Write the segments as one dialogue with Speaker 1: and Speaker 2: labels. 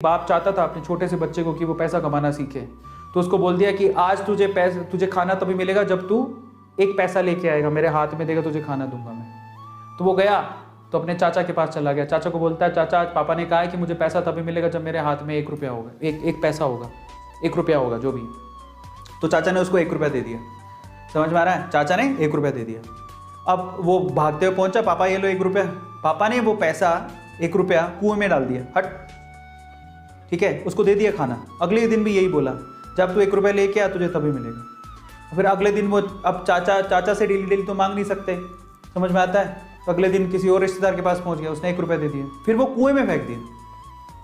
Speaker 1: बाप चाहता था अपने छोटे से बच्चे को कि वो पैसा कमाना सीखे, तो उसको बोल दिया कि आज तुझे खाना तभी मिलेगा जब तू एक पैसा लेके आएगा, मेरे हाथ में देगा, तुझे खाना दूंगा मैं। तो वो गया तो अपने चाचा के पास चला गया। चाचा को बोलता है, चाचा आज पापा ने कहा है कि मुझे पैसा तभी मिलेगा जब मेरे हाथ में 1 रुपया होगा, एक पैसा होगा, 1 रुपया होगा जो भी। तो चाचा ने उसको 1 रुपया दे दिया। समझ में आ रहा है? चाचा ने 1 रुपया दे दिया। अब वो भागते हुए पहुंचा, पापा ये लो 1 रुपया। पापा ने वो पैसा 1 रुपया कुएं में डाल दिया, हट, ठीक है, उसको दे दिया खाना। अगले दिन भी यही बोला, जब तू 1 रुपया लेके आ तुझे तभी मिलेगा। फिर अगले दिन वो, अब चाचा से डेली तो मांग नहीं सकते, समझ में आता है? तो अगले दिन किसी और रिश्तेदार के पास पहुंच गया, उसने 1 रुपया दे दिया, फिर वो कुएं में फेंक दिया,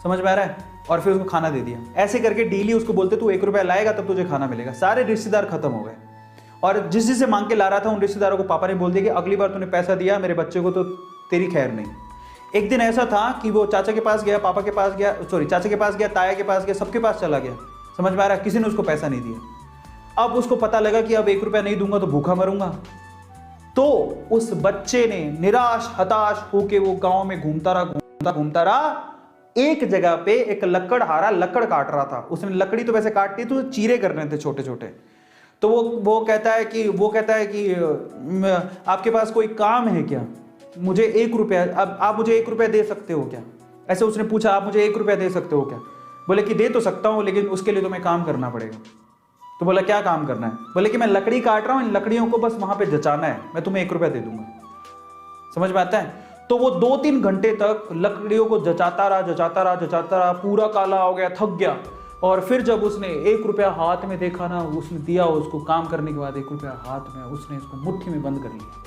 Speaker 1: समझ में आ रहा है? और फिर उसको खाना दे दिया। ऐसे करके डेली उसको बोलते तू 1 रुपया लाएगा तब तुझे खाना मिलेगा। सारे रिश्तेदार खत्म हो गए, और जिससे मांग के ला रहा था उन रिश्तेदारों को पापा ने बोल दिया कि अगली बार तूने पैसा दिया मेरे बच्चे को तो तेरी खैर नहीं। एक दिन ऐसा था कि वो चाचा के पास गया, पापा के पास गया, चाचा के पास गया, ताया के पास गया, सबके पास चला गया, समझ में आ रहा है? किसी ने उसको पैसा नहीं दिया। अब उसको पता लगा कि अब 1 रुपया नहीं दूंगा तो भूखा मरूंगा। तो उस बच्चे ने निराश हताश होके वो गांव में घूमता रहा। एक जगह पे एक लकड़हारा लकड़ काट रहा था। उसने लकड़ी तो वैसे काटती तो चीरे करने थे छोटे छोटे। तो वो कहता है कि आपके पास कोई काम है क्या? मुझे 1 रुपया, अब आप मुझे 1 रुपया दे सकते हो क्या? ऐसे उसने पूछा, आप मुझे 1 रुपया दे सकते हो क्या? बोले कि दे तो सकता हूं, लेकिन उसके लिए तुम्हें काम करना पड़ेगा। तो बोला क्या काम करना है? बोले कि मैं लकड़ी काट रहा हूं, इन लकड़ियों को बस वहां पे जचाना है, मैं तुम्हें 1 रुपया दे दूंगा। समझ में आता है? तो वो 2-3 घंटे तक लकड़ियों को जचाता रहा, पूरा काला हो गया, थक गया। और फिर जब उसने 1 रुपया हाथ में देखा ना, उसने दिया उसको काम करने के बाद 1 रुपया हाथ में, उसने इसको मुट्ठी में बंद कर लिया।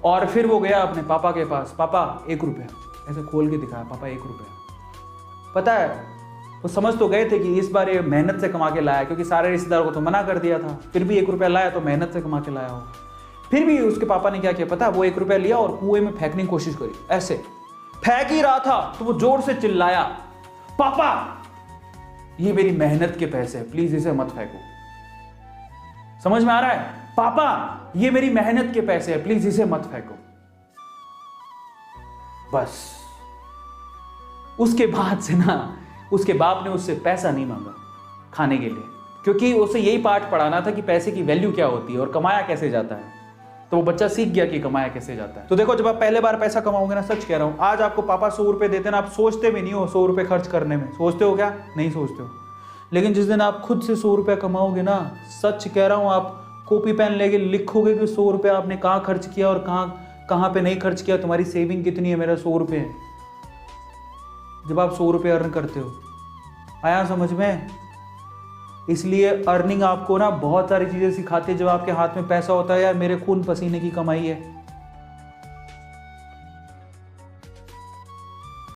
Speaker 1: और फिर वो गया अपने पापा के पास, पापा 1 रुपया, ऐसे खोल के दिखाया, पापा 1 रुपया। पता है वो समझ तो गए थे कि इस बार ये मेहनत से कमा के लाया, क्योंकि सारे रिश्तेदारों को तो मना कर दिया था, फिर भी 1 रुपया लाया तो मेहनत से कमा के लाया हो। फिर भी उसके पापा ने क्या किया पता है? वो 1 रुपया लिया और कुएं में फेंकने की कोशिश करी। ऐसे फेंक ही रहा था तो वो जोर से चिल्लाया, पापा ये मेरी मेहनत के पैसे हैं, प्लीज इसे मत फेंको। समझ में आ रहा है? पापा ये मेरी मेहनत के पैसे हैं, प्लीज इसे मत फेंको। बस उसके बाद से ना उसके बाप ने उससे पैसा नहीं मांगा खाने के लिए, क्योंकि उसे यही पाठ पढ़ाना था कि पैसे की वैल्यू क्या होती है और कमाया कैसे जाता है। तो वो बच्चा सीख गया कि कमाया कैसे जाता है। तो देखो, जब आप पहले बार पैसा कमाओगे ना, सच कह रहा हूं, आज आपको पापा 100 रुपए देते ना, आप सोचते भी नहीं हो 100 रुपए खर्च करने में। सोचते हो क्या? नहीं सोचते हो। लेकिन जिस दिन आप खुद से 100 रुपया कमाओगे ना, सच कह रहा हूं, आप कॉपी पेन लेके लिखोगे कि 100 रुपया आपने कहाँ खर्च किया और कहाँ पे नहीं खर्च किया, तुम्हारी सेविंग कितनी है, मेरा 100 रुपये है। जब आप 100 रुपये अर्न करते हो, आया समझ में? इसलिए अर्निंग आपको ना बहुत सारी चीजें सिखाती है। जब आपके हाथ में पैसा होता है, यार मेरे खून पसीने की कमाई है,